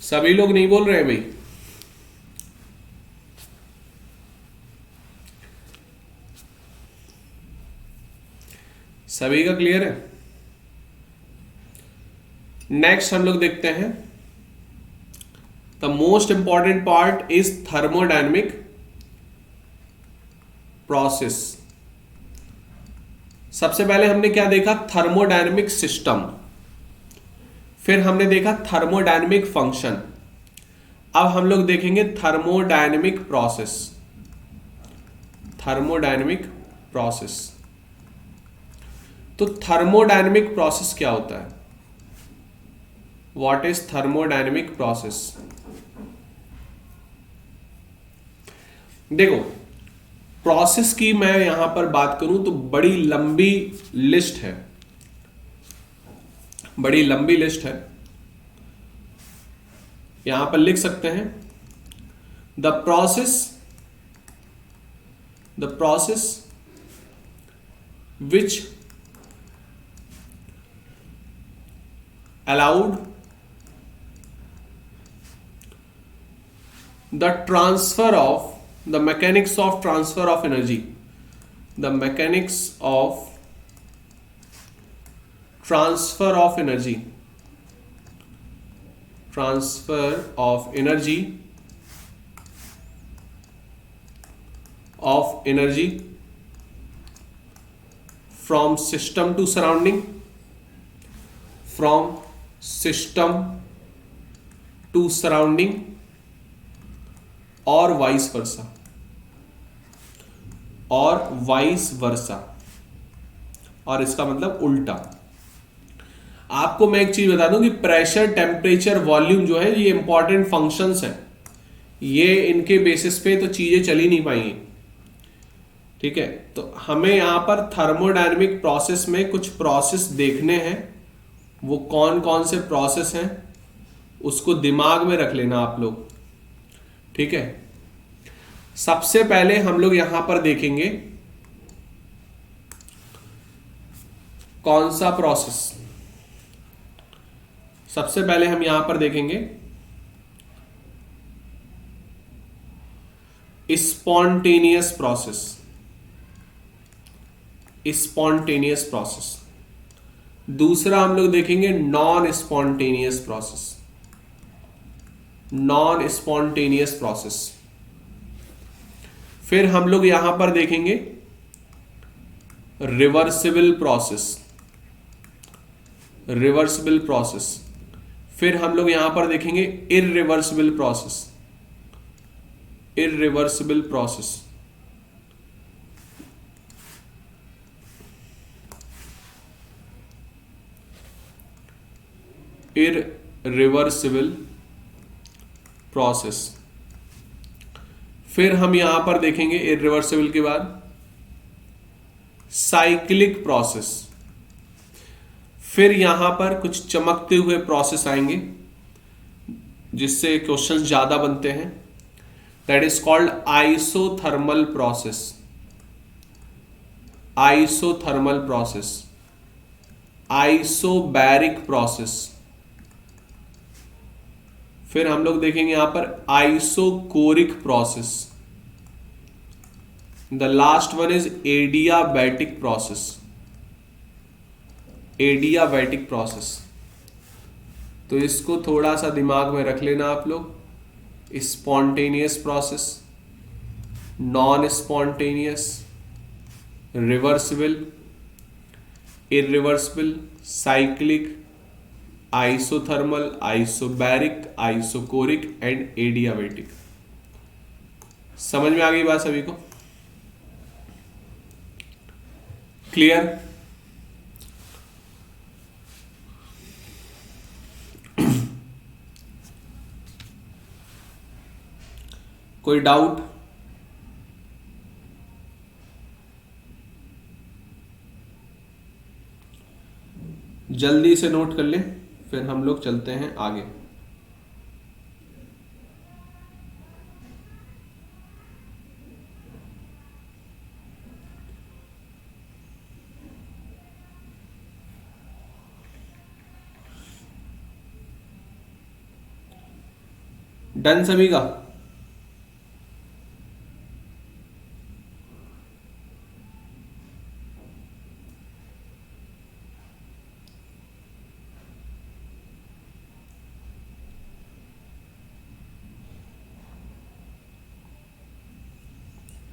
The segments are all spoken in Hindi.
सभी लोग नहीं बोल रहे हैं भाई। सभी का क्लियर है। नेक्स्ट हम लोग देखते हैं the most important part is thermodynamic process. सबसे पहले हमने क्या देखा? Thermodynamic system. फिर हमने देखा थर्मोडायनेमिक फंक्शन। अब हम लोग देखेंगे थर्मोडायनेमिक प्रोसेस। Thermodynamic process. तो थर्मोडायनेमिक प्रोसेस क्या होता है? What is thermodynamic process? देखो, प्रोसेस की मैं यहां पर बात करूं तो बड़ी लंबी लिस्ट है। बड़ी लंबी लिस्ट है। यहां पर लिख सकते हैं the process which allowed the transfer of the mechanics of transfer of energy, the mechanics of transfer of energy, transfer of energy from system to surrounding, from system to surrounding और वाइस वर्सा, और इसका मतलब उल्टा। आपको मैं एक चीज बता दूं कि प्रेशर, टेम्परेचर, वॉल्यूम जो है ये इंपॉर्टेंट फंक्शंस हैं। ये इनके बेसिस पे तो चीजें चली नहीं पाएंगी। ठीक है, तो हमें यहां पर थर्मोडायनेमिक प्रोसेस में कुछ प्रोसेस देखने हैं। वो कौन कौन से प्रोसेस हैं उसको दिमाग में रख लेना आप लोग। ठीक है, सबसे पहले हम लोग यहां पर देखेंगे कौन सा प्रोसेस। सबसे पहले हम यहां पर देखेंगे स्पॉन्टेनियस प्रोसेस। Spontaneous process. दूसरा हम लोग देखेंगे non spontaneous process. Non spontaneous process. फिर हम लोग यहां पर देखेंगे रिवर्सिबल प्रोसेस। Reversible process. फिर हम लोग यहां पर देखेंगे irreversible process. Irreversible process. Irreversible process. फिर हम यहां पर देखेंगे इररिवर्सिबल के बाद साइक्लिक प्रोसेस। फिर यहां पर कुछ चमकते हुए प्रोसेस आएंगे जिससे क्वेश्चंस ज्यादा बनते हैं। That is called isothermal process. Isothermal process. Isobaric process. फिर हम लोग देखेंगे यहां पर isochoric process. The last one is adiabatic process. Adiabatic process. तो इसको थोड़ा सा दिमाग में रख लेना आप लोग। Spontaneous process, non spontaneous, reversible, irreversible, cyclic, isothermal, isobaric, isochoric and adiabatic. समझ में आ गई बात सभी को? क्लियर? कोई डाउट? जल्दी से नोट कर ले, फिर हम लोग चलते हैं आगे। डन सभी का?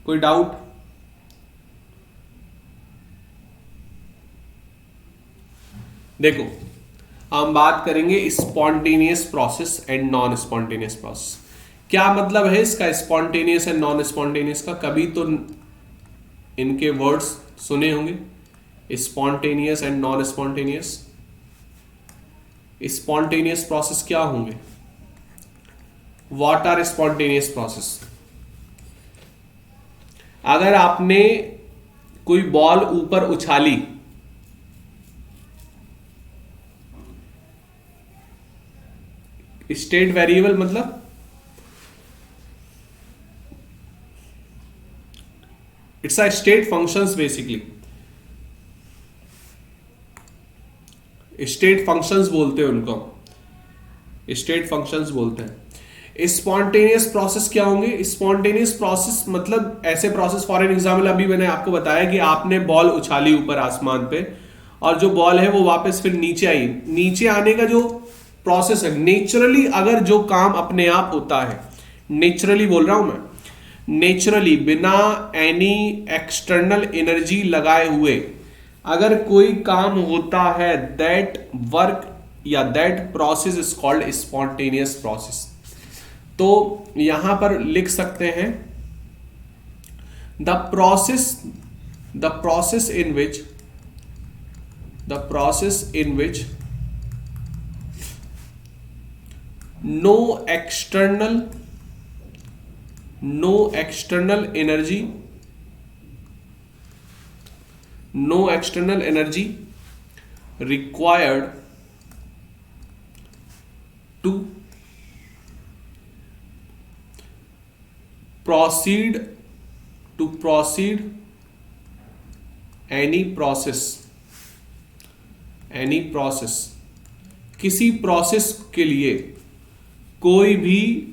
कोई डाउट? देखो, हम बात करेंगे spontaneous process and non spontaneous process. क्या मतलब है इसका स्पॉन्टेनियस एंड नॉन स्पॉन्टेनियस का? कभी तो इनके वर्ड्स सुने होंगे, spontaneous and non spontaneous. Spontaneous process क्या होंगे? What are spontaneous process? अगर आपने कोई बॉल ऊपर उछाली, स्टेट वेरिएबल मतलब it's a state functions, basically state functions बोलते हैं उनको, स्टेट फंक्शंस बोलते हैं। स्पॉन्टेनियस प्रोसेस क्या होंगे? स्पॉन्टेनियस प्रोसेस मतलब ऐसे प्रोसेस, फॉर एन एग्जाम्पल अभी मैंने आपको बताया कि आपने बॉल उछाली ऊपर आसमान पे और जो बॉल है वो वापस फिर नीचे आई। नीचे आने का जो प्रोसेस है, नेचुरली अगर जो काम अपने आप होता है, नेचुरली बोल रहा हूं मैं, नेचुरली बिना एनी एक्सटर्नल एनर्जी लगाए हुए अगर कोई काम होता है, दैट वर्क या that process is called spontaneous process. तो यहां पर लिख सकते हैं the process in which no external energy required to proceed any process, किसी प्रोसेस के लिए कोई भी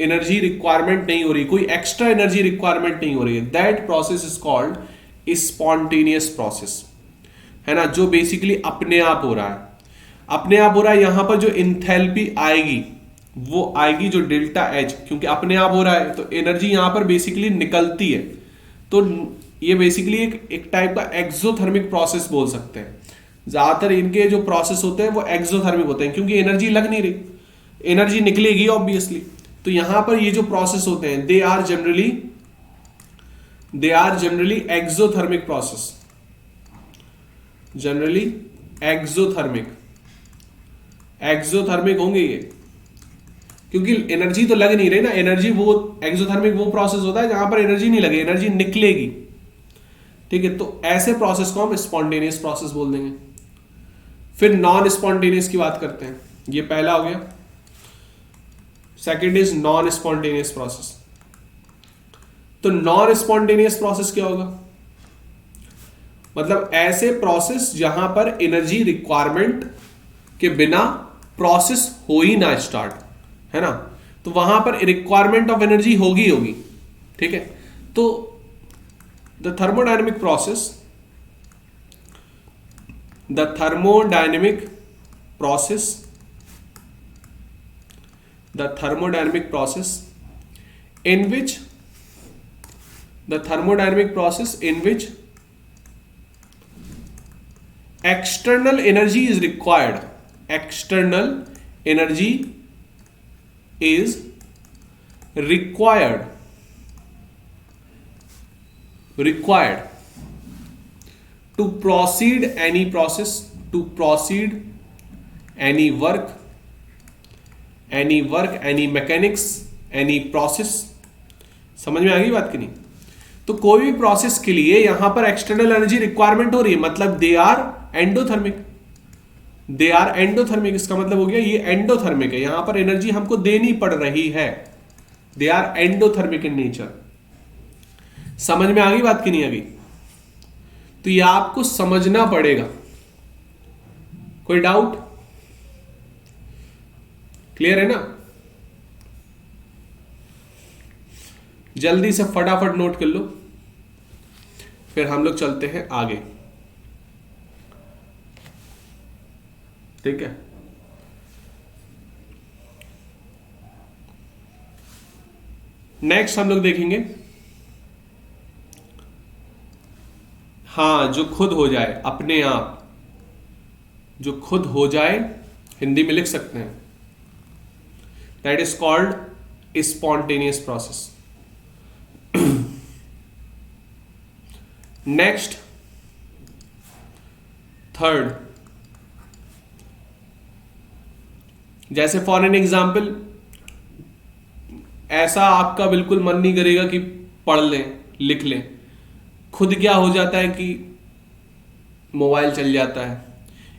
एनर्जी रिक्वायरमेंट नहीं हो रही, कोई एक्स्ट्रा एनर्जी रिक्वायरमेंट नहीं हो रही है, that process is called spontaneous process, है ना, जो बेसिकली अपने आप हो रहा है। अपने आप हो रहा है, यहां पर जो इंथैल्पी आएगी वो आएगी जो डेल्टा एच, क्योंकि अपने आप हो रहा है तो एनर्जी यहां पर बेसिकली निकलती है। तो ये बेसिकली एक टाइप का एक्सोथर्मिक प्रोसेस बोल सकते हैं। ज्यादातर इनके जो प्रोसेस होते हैं वो एक्सोथर्मिक होते हैं, क्योंकि एनर्जी लग नहीं रही, एनर्जी निकलेगी ऑब्वियसली। तो यहां पर ये जो प्रोसेस होते हैं they are generally exothermic process, generally exothermic होंगे ये, क्योंकि एनर्जी तो लग नहीं रही ना। एनर्जी वो एक्सोथर्मिक वो प्रोसेस होता है जहां पर एनर्जी नहीं लगे, एनर्जी निकलेगी। ठीक है, तो ऐसे प्रोसेस को हम स्पॉन्टेनियस प्रोसेस बोल देंगे। फिर नॉन स्पॉन्टेनियस की बात करते हैं, ये पहला हो गया। Second is non spontaneous process. तो नॉन स्पॉन्टेनियस प्रोसेस क्या होगा? मतलब ऐसे प्रोसेस जहां पर एनर्जी रिक्वायरमेंट के बिना प्रोसेस हो ही ना स्टार्ट, है ना। तो वहां पर रिक्वायरमेंट ऑफ एनर्जी होगी। ठीक है, तो the thermodynamic process in which external energy is required, to proceed any work, any mechanics, any process। समझ में आ गई बात कि नहीं? तो कोई भी प्रोसेस के लिए यहां पर एक्सटर्नल एनर्जी रिक्वायरमेंट हो रही है, मतलब दे आर एंडोथर्मिक। इसका मतलब हो गया ये एंडोथर्मिक है, यहां पर एनर्जी हमको देनी पड़ रही है, they are endothermic in nature. समझ में आ गई बात कि नहीं? अभी तो ये आपको समझना पड़ेगा। कोई डाउट? क्लियर है ना? जल्दी से फटाफट नोट कर लो, फिर हम लोग चलते हैं आगे। ठीक है, नेक्स्ट हम लोग देखेंगे, हाँ, जो खुद हो जाए, अपने आप जो खुद हो जाए, हिंदी में लिख सकते हैं, that is called spontaneous process. Next, third, जैसे फॉर एन एग्जाम्पल, ऐसा आपका बिल्कुल मन नहीं करेगा कि पढ़ लें, लिख लें, खुद क्या हो जाता है कि मोबाइल चल जाता है,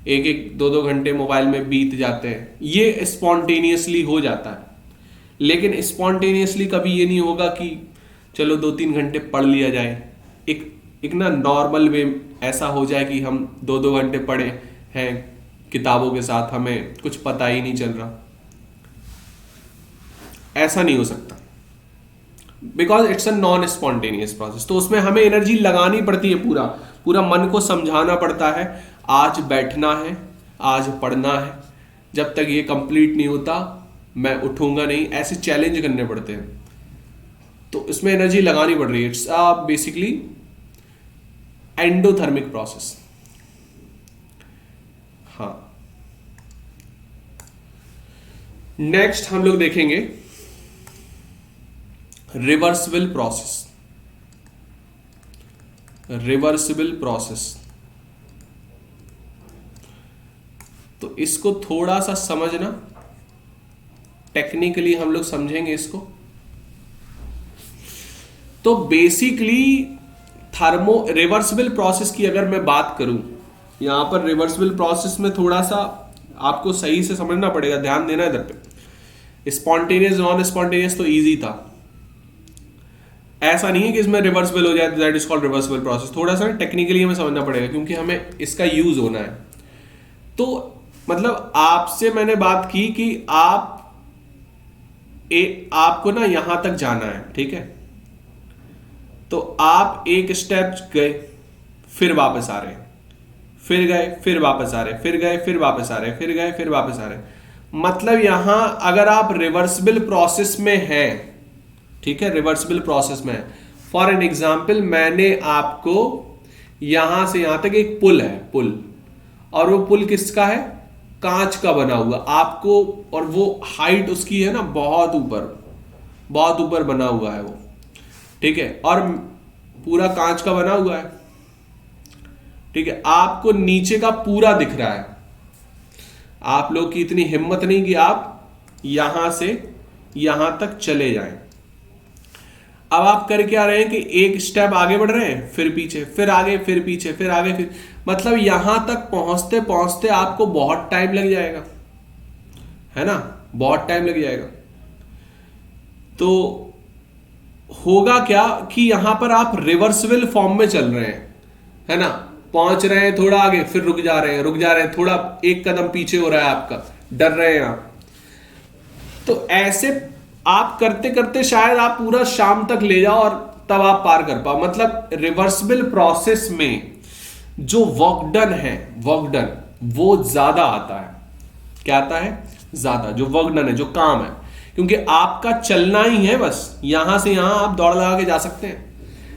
एक एक दो दो घंटे मोबाइल में बीत जाते हैं, ये स्पॉन्टेनियसली हो जाता है। लेकिन स्पॉन्टेनियसली कभी ये नहीं होगा कि चलो 2-3 घंटे पढ़ लिया जाए, एक ना नॉर्मल वे ऐसा हो जाए कि हम 2-2 घंटे पढ़े हैं किताबों के साथ, हमें कुछ पता ही नहीं चल रहा, ऐसा नहीं हो सकता, because it's a non spontaneous process. तो उसमें हमें एनर्जी लगानी पड़ती है, पूरा पूरा मन को समझाना पड़ता है, आज बैठना है, आज पढ़ना है, जब तक ये कंप्लीट नहीं होता मैं उठूंगा नहीं, ऐसे चैलेंज करने पड़ते हैं। तो इसमें एनर्जी लगानी पड़ रही है, इट्स बेसिकली एंडोथर्मिक प्रोसेस। हाँ, नेक्स्ट हम लोग देखेंगे रिवर्सिबल प्रोसेस। रिवर्सिबल प्रोसेस, तो इसको थोड़ा सा समझना, टेक्निकली हम लोग समझेंगे इसको। तो बेसिकली रिवर्सिबल प्रोसेस की अगर मैं बात करूं, यहां पर रिवर्सिबल प्रोसेस में थोड़ा सा आपको सही से समझना पड़ेगा, ध्यान देना इधर पे। स्पॉन्टेनियस नॉन स्पॉन्टेनियस तो इजी था, ऐसा नहीं है कि इसमें रिवर्सिबल हो जाए तो that is called reversible process. थोड़ा सा टेक्निकली हमें समझना पड़ेगा, क्योंकि हमें इसका यूज होना है। तो मतलब आपसे मैंने बात की कि आपको ना यहां तक जाना है, ठीक है, तो आप एक स्टेप गए, फिर वापस आ रहे हैं, फिर गए, फिर वापस आ रहे, फिर गए, फिर वापस आ रहे, फिर गए, फिर वापस आ रहे, मतलब यहां अगर आप रिवर्सिबल प्रोसेस में हैं, ठीक है, रिवर्सिबल प्रोसेस में है। फॉर एन एग्जाम्पल, मैंने आपको यहां से यहां तक एक पुल है, पुल, और वो पुल किसका है, कांच का बना हुआ आपको, और वो हाइट उसकी है ना बहुत ऊपर बना हुआ है वो, ठीक है, और पूरा कांच का बना हुआ है, ठीक है, आपको नीचे का पूरा दिख रहा है। आप लोग की इतनी हिम्मत नहीं कि आप यहां से यहां तक चले जाएं। अब आप कर क्या रहे हैं कि एक स्टेप आगे बढ़ रहे हैं, फिर पीछे, फिर आगे, फिर पीछे, फिर आगे, फिर, मतलब यहां तक पहुंचते पहुंचते आपको बहुत टाइम लग जाएगा, है ना, बहुत टाइम लग जाएगा। तो होगा क्या कि यहां पर आप रिवर्सिबल फॉर्म में चल रहे हैं, है ना, पहुंच रहे हैं थोड़ा आगे, फिर रुक जा रहे हैं, थोड़ा एक कदम पीछे हो रहा है आपका, डर रहे हैं आप। तो ऐसे आप करते करते शायद आप पूरा शाम तक ले जाओ और तब आप पार कर पाओ। मतलब रिवर्सिबल प्रोसेस में जो वर्क डन है, वर्क डन वो ज्यादा आता है। क्या आता है, ज्यादा, जो वर्क डन है, जो काम है, क्योंकि आपका चलना ही है बस, यहां से यहां आप दौड़ लगा के जा सकते हैं।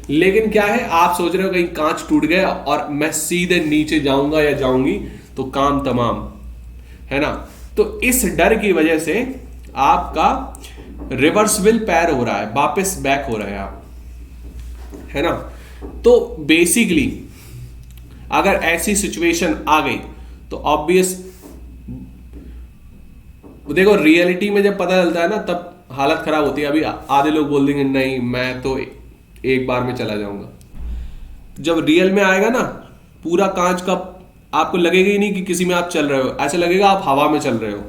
लेकिन क्या है, आप सोच रहे हो कहीं कांच टूट गया और मैं सीधे नीचे जाऊंगा या जाऊंगी तो काम तमाम, है ना। तो इस डर की वजह से आपका रिवर्सिबल पैर हो रहा है, वापस बैक हो रहे हैं आप, है ना। तो बेसिकली अगर ऐसी सिचुएशन आ गई तो ऑब्वियस, देखो रियलिटी में जब पता चलता है ना तब हालत खराब होती है। अभी आधे लोग बोल देंगे नहीं मैं तो एक बार में चला जाऊंगा, जब रियल में आएगा ना पूरा कांच का, आपको लगेगा ही नहीं कि किसी में आप चल रहे हो, ऐसा लगेगा आप हवा में चल रहे हो,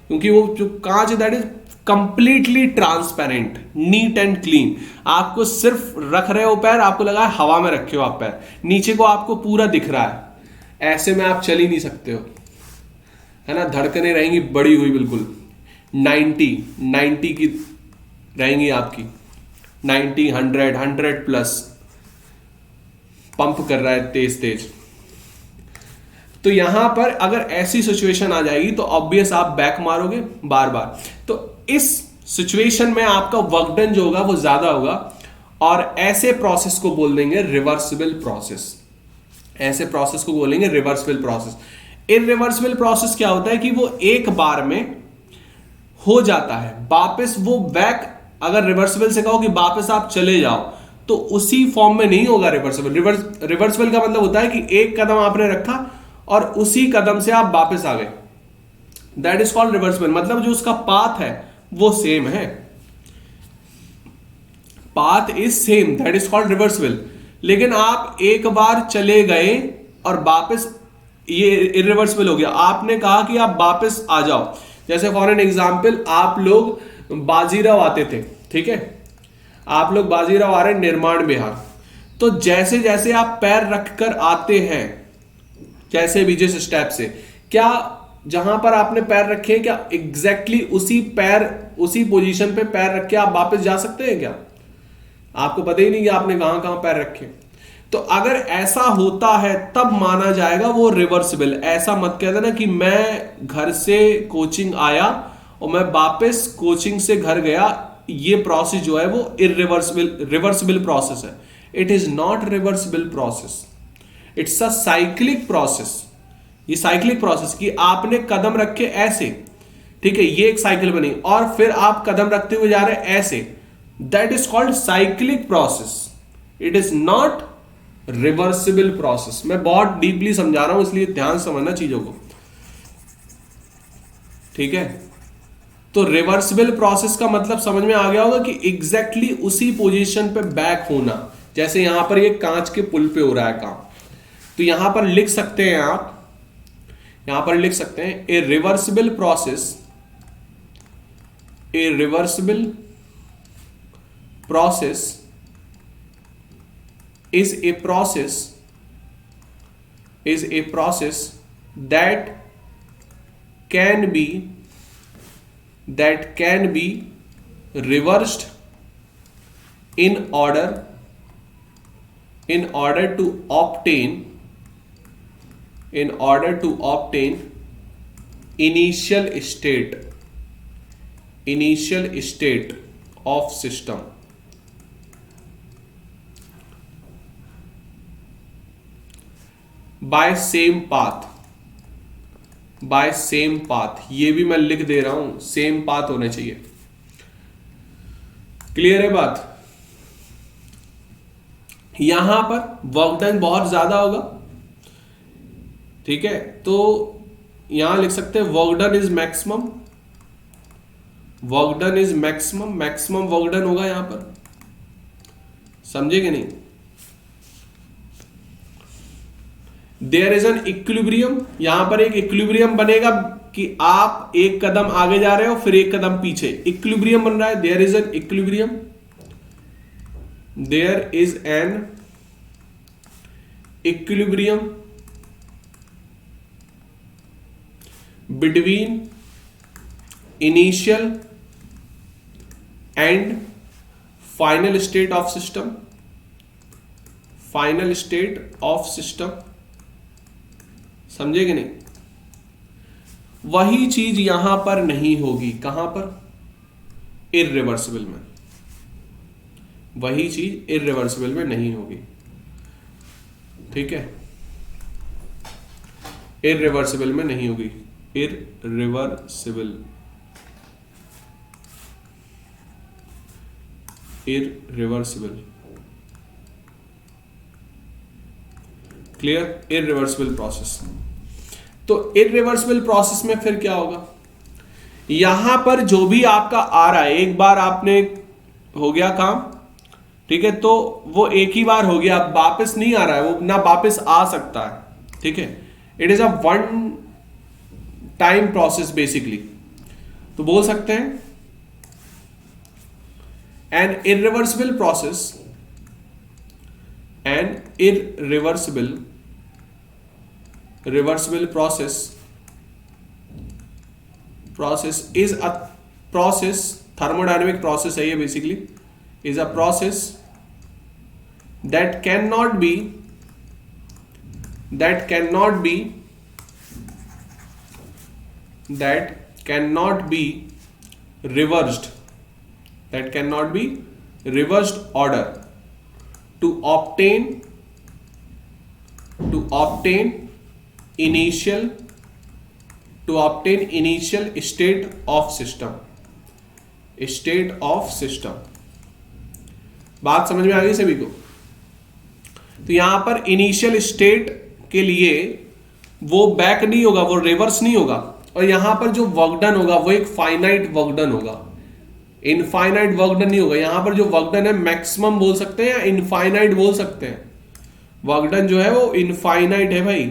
क्योंकि वो जो कांच है that is completely transparent, neat and clean. आपको सिर्फ रख रहे हो पैर, आपको लगा है हवा में रखे हो आप पैर, नीचे को आपको पूरा दिख रहा है, ऐसे में आप चल ही नहीं सकते हो, है ना। धड़कनें रहेंगी बढ़ी हुई, बिल्कुल 90 की रहेंगी आपकी, 90, 100, 100 प्लस पंप कर रहा है तेज तेज। तो यहां पर अगर ऐसी सिचुएशन आ जाएगी तो ऑब्वियस आप बैक मारोगे बार बार। तो इस सिचुएशन में आपका वर्क डन जो होगा वो ज्यादा होगा, और ऐसे प्रोसेस को बोल देंगे रिवर्सिबल प्रोसेस। ऐसे प्रोसेस को बोलेंगे रिवर्सिबल प्रोसेस। इरिवर्सिबल प्रोसेस क्या होता है कि वो एक बार में हो जाता है, वापस वो बैक, अगर रिवर्सिबल से कहो कि वापस आप चले जाओ तो उसी फॉर्म में नहीं होगा रिवर्सिबल। रिवर्सिबल का मतलब होता है कि एक कदम आपने रखा और उसी कदम से आप वापस आ गए, दैट इज कॉल्ड रिवर्सिबल। मतलब जो उसका पाथ है वो सेम है, path is same, that is called reversible. लेकिन आप एक बार चले गए और वापस, ये इरिवर्सिबल हो गया। आपने कहा कि आप वापस आ जाओ, जैसे फॉर एन एग्जाम्पल आप लोग बाजीराव आते थे, ठीक है, आप लोग बाजीराव आ रहे हैं निर्माण बिहार, तो जैसे जैसे आप पैर रखकर आते हैं, जैसे भी जिस स्टेप से, क्या जहां पर आपने पैर रखे क्या एग्जैक्टली उसी पैर, उसी पोजीशन पे पैर रख के आप वापस जा सकते हैं क्या? आपको पता ही नहीं कि आपने कहां कहां पैर रखे। तो अगर ऐसा होता है तब माना जाएगा वो रिवर्सिबल। ऐसा मत कह देना कि मैं घर से कोचिंग आया और मैं वापस कोचिंग से घर गया, ये प्रोसेस जो है वो रिवर्सिबल प्रोसेस है। It is not reversible process, it's a cyclic process. ये साइक्लिक प्रोसेस कि आपने कदम रखे ऐसे, ठीक है, ये एक साइकिल बनी, और फिर आप कदम रखते हुए जा रहे हैं ऐसे, that is called cyclic process. It is not reversible process. मैं बहुत डीपली समझा रहा हूं, इसलिए ध्यान समझना चीजों को, ठीक है। तो रिवर्सिबल प्रोसेस का मतलब समझ में आ गया होगा कि एग्जैक्टली उसी पोजीशन पे बैक होना। जैसे यहां पर ये कांच के पुल पे हो रहा है काम, तो यहां पर लिख सकते हैं आप, यहां पर लिख सकते हैं ए reversible process, A reversible process is a process that can be reversed in order to obtain initial state of system by same path. ये भी मैं लिख दे रहा हूं, सेम पाथ होने चाहिए। क्लियर है बात? यहां पर वर्क डन बहुत ज्यादा होगा, ठीक है, तो यहां लिख सकते हैं work done is maximum, maximum work done होगा यहां पर, समझे कि नहीं? देयर इज एन इक्विलिब्रियम, यहां पर एक इक्विलिब्रियम बनेगा कि आप एक कदम आगे जा रहे हो फिर एक कदम पीछे, इक्विलिब्रियम बन रहा है। There is an equilibrium, there is an equilibrium between initial and final state of system, समझे कि नहीं? वही चीज यहां पर नहीं होगी, कहां पर? इरिवर्सिबल में। वही चीज इरिवर्सिबल में नहीं होगी, ठीक है, इरिवर्सिबल में नहीं होगी। Irreversible clear? Irreversible process. तो इरिवर्सिबल प्रोसेस में फिर क्या होगा? यहां पर जो भी आपका आ रहा है, एक बार आपने हो गया काम, ठीक है, तो वो एक ही बार हो गया, वापस नहीं आ रहा है, वो ना वापस आ सकता है, ठीक है। It is a one time process basically. तो बोल सकते हैं an irreversible process, an irreversible process is a process, thermodynamic process है ये basically, is a process that cannot be that cannot be reversed order to obtain initial state of system. बात समझ में आ गई सभी को? तो यहां पर इनिशियल स्टेट के लिए वो बैक नहीं होगा, वो रिवर्स नहीं होगा, और यहां पर जो वर्क डन होगा वो एक फाइनाइट वर्क डन होगा, इनफाइनाइट वर्क डन नहीं होगा। यहां पर जो वर्क डन है मैक्सिमम बोल सकते हैं या इनफाइनाइट बोल सकते हैं। वर्क डन जो है वो इनफाइनाइट है भाई,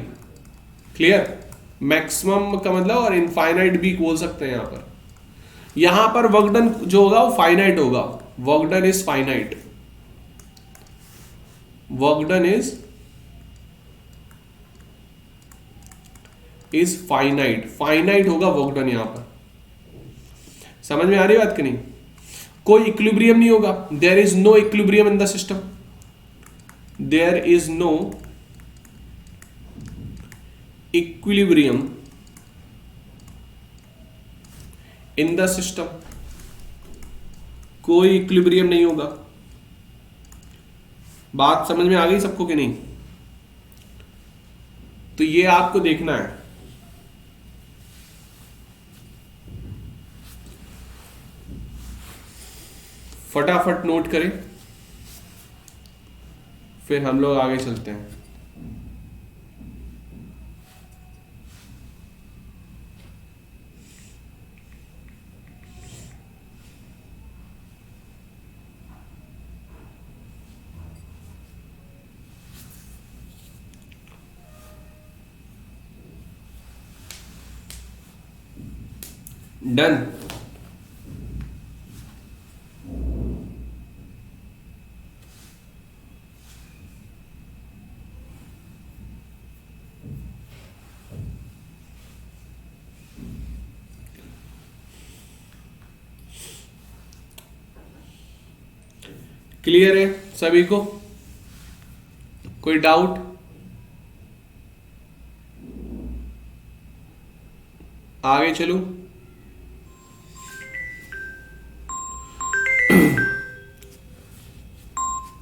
क्लियर? मैक्सिमम का मतलब, और इनफाइनाइट भी बोल सकते हैं यहां पर। यहां पर वर्क डन जो होगा वो फाइनाइट होगा। Work done is finite, work done is finite होगा वर्क डन यहां पर। समझ में आ रही बात कि नहीं? कोई इक्विलिब्रियम नहीं होगा, there is no equilibrium in the system, there is no equilibrium in the system, कोई इक्विलिब्रियम नहीं होगा। बात समझ में आ गई सबको कि नहीं? तो ये आपको देखना है। फटाफट नोट करें, फिर हम लोग आगे चलते हैं। डन। क्लियर है सभी को? कोई डाउट? आगे चलूं?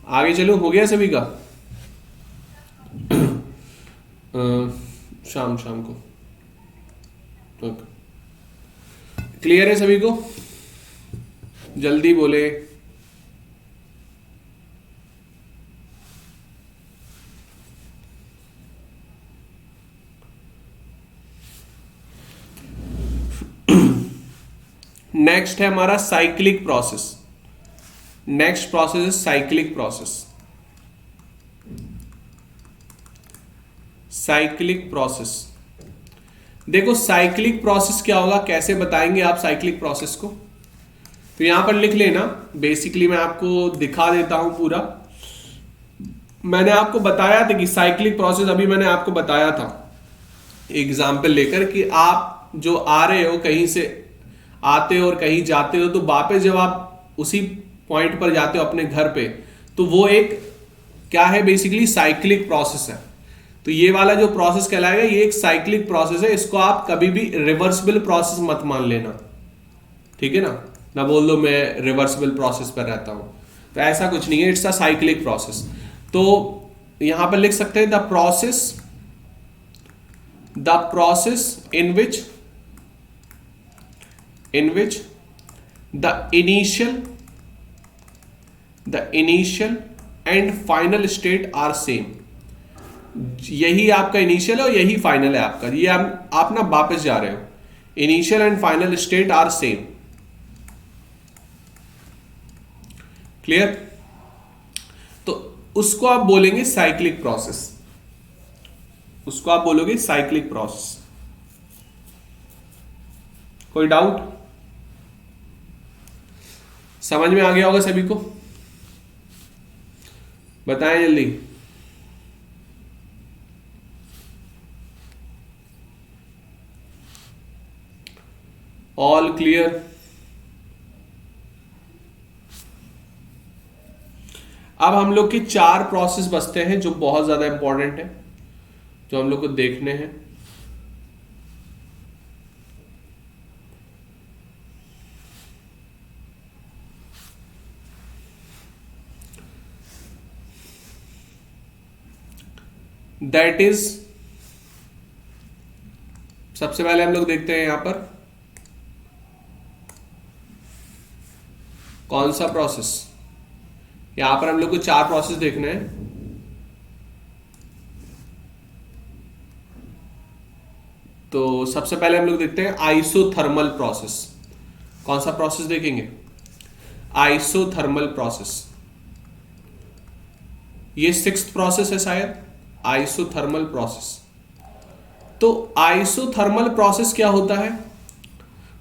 आगे चलूं? हो गया सभी का? शाम को क्लियर है सभी को? जल्दी बोले। नेक्स्ट है हमारा cyclic process. Next process is cyclic process. Cyclic process, देखो साइक्लिक प्रोसेस क्या होगा, कैसे बताएंगे आप साइक्लिक प्रोसेस को? तो यहां पर लिख लेना। बेसिकली मैं आपको दिखा देता हूं पूरा। मैंने आपको बताया था कि साइक्लिक प्रोसेस, अभी मैंने आपको बताया था एग्जाम्पल लेकर कि आप जो आ रहे हो, कहीं से आते हो और कहीं जाते हो, तो वापस जब आप उसी पॉइंट पर जाते हो अपने घर पे, तो वो एक क्या है, बेसिकली साइक्लिक प्रोसेस है। तो ये वाला जो प्रोसेस कहलाएगा ये एक साइक्लिक प्रोसेस है। इसको आप कभी भी रिवर्सिबल प्रोसेस मत मान लेना, ठीक है ना बोल दो मैं रिवर्सिबल प्रोसेस पर रहता हूं, तो ऐसा कुछ नहीं है, इट्स अ साइक्लिक प्रोसेस। तो यहां पर लिख सकते हैं the process in which the initial and final state are same. यही आपका इनिशियल है और यही फाइनल है आपका। ये आप ना वापस जा रहे हो, initial and final state are same. Clear? तो उसको आप बोलेंगे साइक्लिक प्रोसेस, उसको आप बोलोगे साइक्लिक प्रोसेस। कोई डाउट? समझ में आ गया होगा सभी को? बताएं जल्दी। All clear? अब हम लोग के 4 प्रोसेस बचते हैं जो बहुत ज्यादा इंपॉर्टेंट है, जो हम लोग को देखने हैं। दैट इज, सबसे पहले हम लोग देखते हैं यहां पर कौन सा प्रोसेस। यहां पर हम लोग को 4 प्रोसेस देखने हैं। तो सबसे पहले हम लोग देखते हैं आइसोथर्मल प्रोसेस। कौन सा प्रोसेस देखेंगे? Isothermal process. ये 6th प्रोसेस है शायद, आइसोथर्मल प्रोसेस। तो आइसोथर्मल प्रोसेस क्या होता है?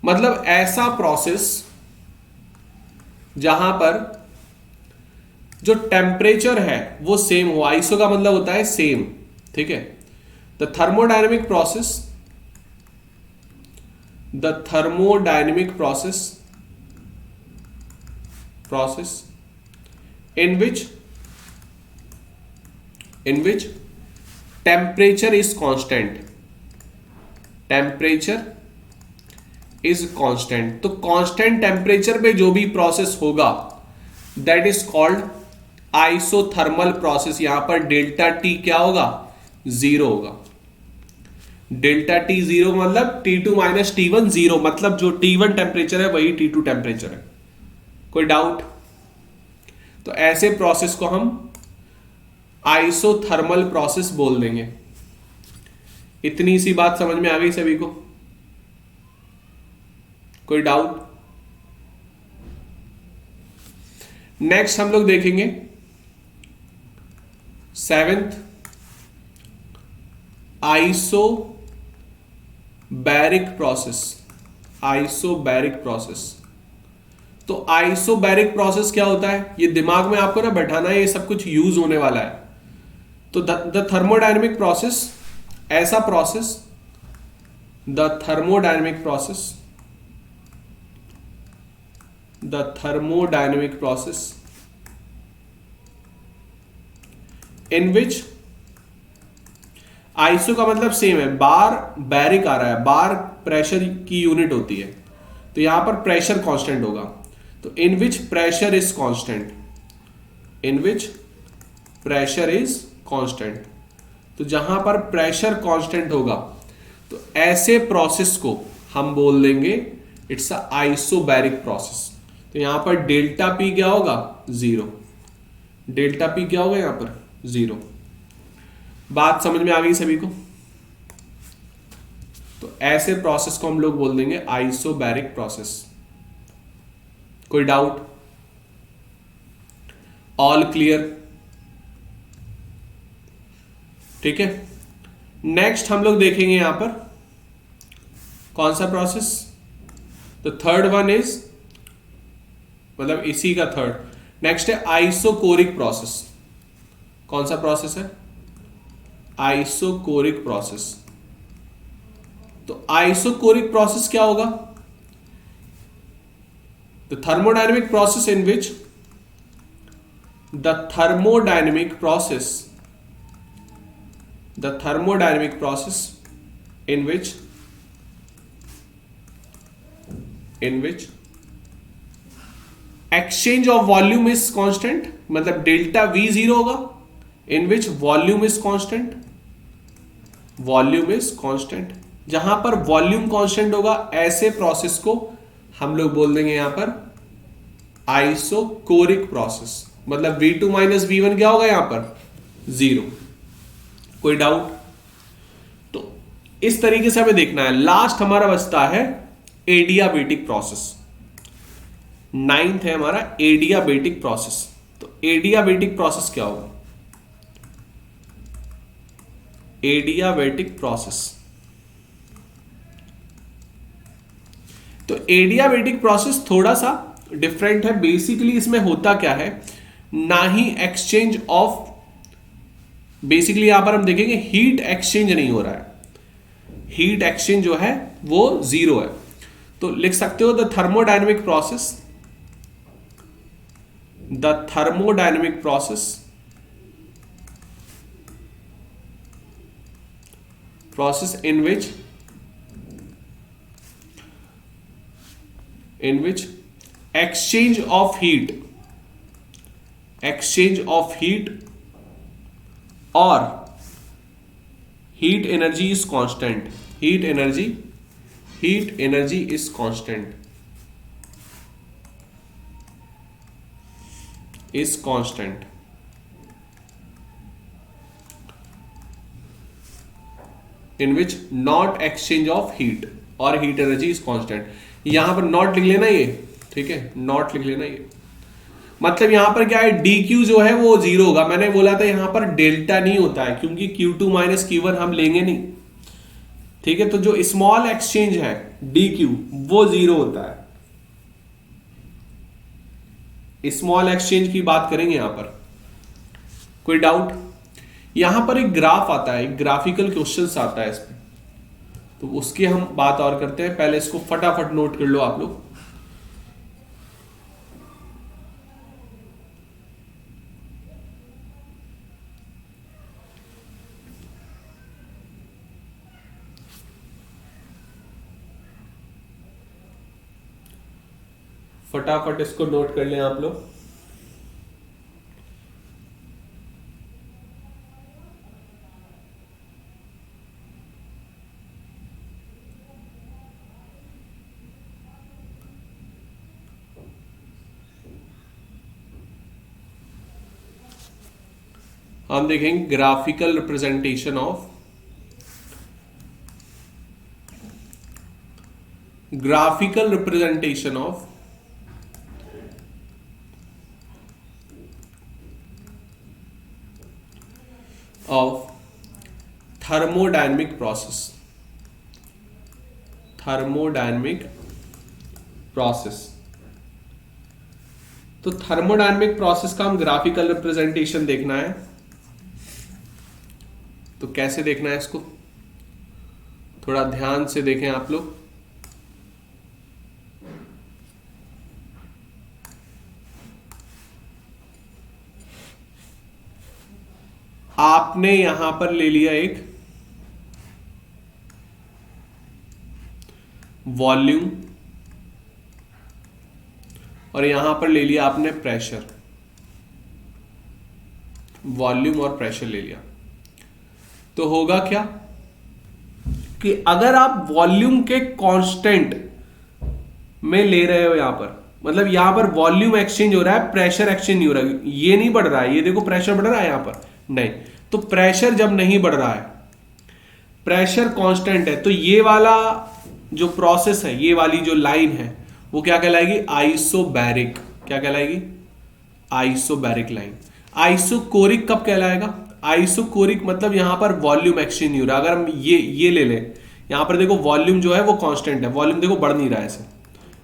मतलब ऐसा प्रोसेस जहां पर जो टेम्परेचर है वो सेम हो। आइसो का मतलब होता है सेम, ठीक है। The thermodynamic process, the thermodynamic process in which temperature is constant, temperature is constant। तो कांस्टेंट टेम्परेचर पे जो भी प्रोसेस होगा that is called isothermal process. यहां पर डेल्टा टी क्या होगा? 0 होगा। डेल्टा टी 0 मतलब T2 माइनस T1 0, मतलब जो T1 टेम्परेचर है वही T2 टेम्परेचर है। कोई डाउट? तो ऐसे प्रोसेस को हम आइसोथर्मल प्रोसेस बोल देंगे। इतनी सी बात समझ में आ गई सभी को? कोई डाउट? नेक्स्ट हम लोग देखेंगे 7th isobaric process. Isobaric process. तो आइसोबैरिक प्रोसेस क्या होता है ये दिमाग में आपको ना बैठाना है, ये सब कुछ यूज होने वाला है। तो द थर्मोडायनेमिक प्रोसेस, ऐसा process, the thermodynamic process, the thermodynamic process in which, iso का मतलब सेम है, बार बैरिक आ रहा है, बार प्रेशर की यूनिट होती है, तो यहां पर प्रेशर कांस्टेंट होगा। तो in which pressure is constant, in which pressure is constant. तो जहां पर प्रेशर कांस्टेंट होगा तो ऐसे प्रोसेस को हम बोल देंगे इट्स अ आइसोबैरिक प्रोसेस। तो यहां पर डेल्टा पी क्या होगा? 0। डेल्टा पी क्या होगा यहां पर? 0। बात समझ में आ गई सभी को? तो ऐसे प्रोसेस को हम लोग बोल देंगे आइसोबैरिक प्रोसेस। कोई डाउट? All clear? ठीक है। नेक्स्ट हम लोग देखेंगे यहां पर कौन सा प्रोसेस। तो थर्ड वन इज, मतलब इसी का थर्ड। नेक्स्ट है आइसोकोरिक प्रोसेस। कौन सा प्रोसेस है? Isochoric process. तो आइसोकोरिक प्रोसेस क्या होगा? The thermodynamic process in which, the thermodynamic process, the thermodynamic process in which exchange of volume is constant, मतलब डेल्टा V 0 होगा, in which volume is constant, volume is constant। जहां पर वॉल्यूम कांस्टेंट होगा ऐसे प्रोसेस को हम लोग बोल देंगे यहां पर आइसोकोरिक प्रोसेस। मतलब V2 माइनस V1 क्या होगा यहां पर? 0। कोई डाउट? तो इस तरीके से हमें देखना है। लास्ट हमारा बचता है एडियाबेटिक प्रोसेस। 9th है हमारा एडियाबेटिक प्रोसेस। तो एडियाबेटिक प्रोसेस क्या होगा? एडियाबेटिक प्रोसेस, तो एडियाबेटिक प्रोसेस थोड़ा सा डिफरेंट है। बेसिकली इसमें होता क्या है, ना ही एक्सचेंज ऑफ, बेसिकली यहां पर हम देखेंगे हीट एक्सचेंज नहीं हो रहा है, हीट एक्सचेंज जो है वो 0 है। तो लिख सकते हो the thermodynamic process, the thermodynamic process in which exchange of heat or heat energy is constant. Heat energy is constant. In which not exchange of heat और heat energy is constant. यहां पर नॉट लिख लेना ये, ठीक है, नॉट लिख लेना ये। मतलब यहां पर क्या है, dq जो है वो जीरो होगा। मैंने बोला था यहां पर डेल्टा नहीं होता है क्योंकि q2 माइनस q1 हम लेंगे नहीं, ठीक है। तो जो स्मॉल एक्सचेंज है dq वो जीरो होता है। स्मॉल एक्सचेंज की बात करेंगे यहां पर। कोई डाउट? यहां पर एक ग्राफ आता है, एक ग्राफिकल क्वेश्चंस आता है इसमें, तो उसकी हम बात और करते हैं। पहले इसको फटाफट नोट कर लो आप लोग। फटाफट इसको नोट कर लें आप लोग। हम देखेंगे graphical representation of thermodynamic process। तो थर्मोडायनेमिक प्रोसेस का हम ग्राफिकल रिप्रेजेंटेशन देखना है। तो कैसे देखना है इसको, थोड़ा ध्यान से देखें आप लोग। आपने यहां पर ले लिया एक वॉल्यूम और यहां पर ले लिया आपने प्रेशर, वॉल्यूम और प्रेशर ले लिया। तो होगा क्या कि अगर आप वॉल्यूम के कांस्टेंट में ले रहे हो, यहां पर मतलब यहां पर वॉल्यूम एक्सचेंज हो रहा है, प्रेशर एक्सचेंज नहीं हो रहा है, ये नहीं बढ़ रहा है। ये देखो प्रेशर बढ़ रहा है यहां पर नहीं। तो प्रेशर जब नहीं बढ़ रहा है, प्रेशर कांस्टेंट है, तो ये वाला जो प्रोसेस है, ये वाली जो लाइन है वो क्या कहलाएगी, आइसोबैरिक। क्या कहलाएगी, आइसोबैरिक लाइन। आइसोकोरिक कब कहलाएगा, आइसोकोरिक मतलब यहां पर वॉल्यूम एक्सचेंज नहीं हो रहा। अगर हम ये ले लें, यहां पर देखो वॉल्यूम जो है वो कांस्टेंट है, वॉल्यूम देखो बढ़ नहीं रहा है ऐसे,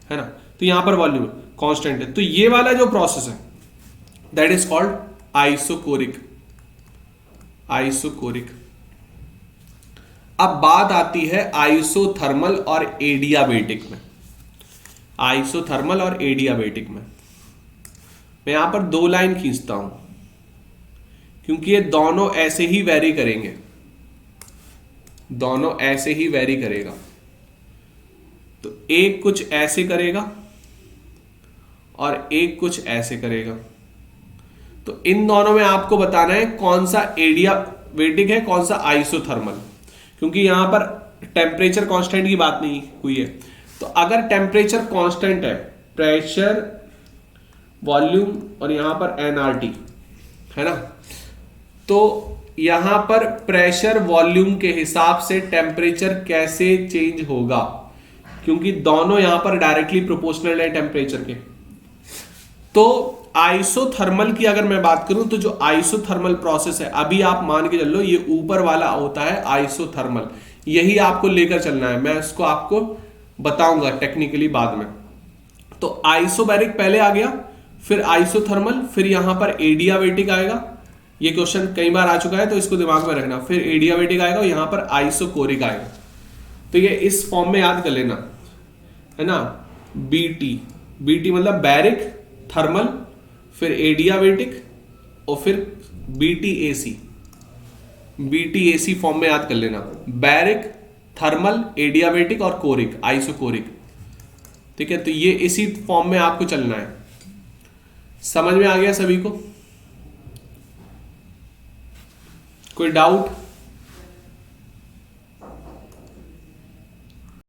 है ना। तो यहां पर वॉल्यूम कांस्टेंट है, तो ये वाला जो प्रोसेस है दैट इज कॉल्ड आइसोकोरिक। अब बात आती है आइसोथर्मल और एडियाबेटिक में। आइसोथर्मल और एडियाबेटिक में मैं यहां पर दो लाइन खींचता हूं क्योंकि ये दोनों ऐसे ही वेरी करेंगे, दोनों ऐसे ही वेरी करेगा। तो एक कुछ ऐसे करेगा और एक कुछ ऐसे करेगा। तो इन दोनों में आपको बताना है कौन सा एडियाबेटिक है, कौन सा आइसोथर्मल, क्योंकि यहां पर टेम्परेचर कांस्टेंट की बात नहीं हुई है। तो अगर टेम्परेचर कांस्टेंट है, प्रेशर, वॉल्यूम और यहां पर एनआरटी है ना, तो यहां पर प्रेशर वॉल्यूम के हिसाब से टेम्परेचर कैसे चेंज होगा, क्योंकि दोनों यहां पर डायरेक्टली प्रोपोर्शनल है टेम्परेचर के। तो आइसोथर्मल की अगर मैं बात करूं तो जो आइसोथर्मल प्रोसेस है, अभी आप मान के चलो ये ऊपर वाला होता है आइसोथर्मल, यही आपको लेकर चलना है। मैं इसको आपको बताऊंगा टेक्निकली बाद में। तो आइसोबैरिक पहले आ गया, फिर आइसोथर्मल, फिर यहां पर एडियाबेटिक आएगा। ये क्वेश्चन कई बार आ चुका है तो इसको दिमाग में रखना। फिर एडियाबेटिक आएगा और यहां पर आइसोकोरिक आएगा। तो ये इस फॉर्म में याद कर लेना, है ना। बीटी मतलब बैरिक, थर्मल, फिर एडियाबेटिक और फिर बीटीएसी। बीटीएसी फॉर्म में याद कर लेना, बैरिक, थर्मल, एडियाबेटिक और कोरिक, आइसोकोरिक। ठीक है, तो ये इसी फॉर्म में आपको चलना है। समझ में आ गया सभी को? कोई डाउट?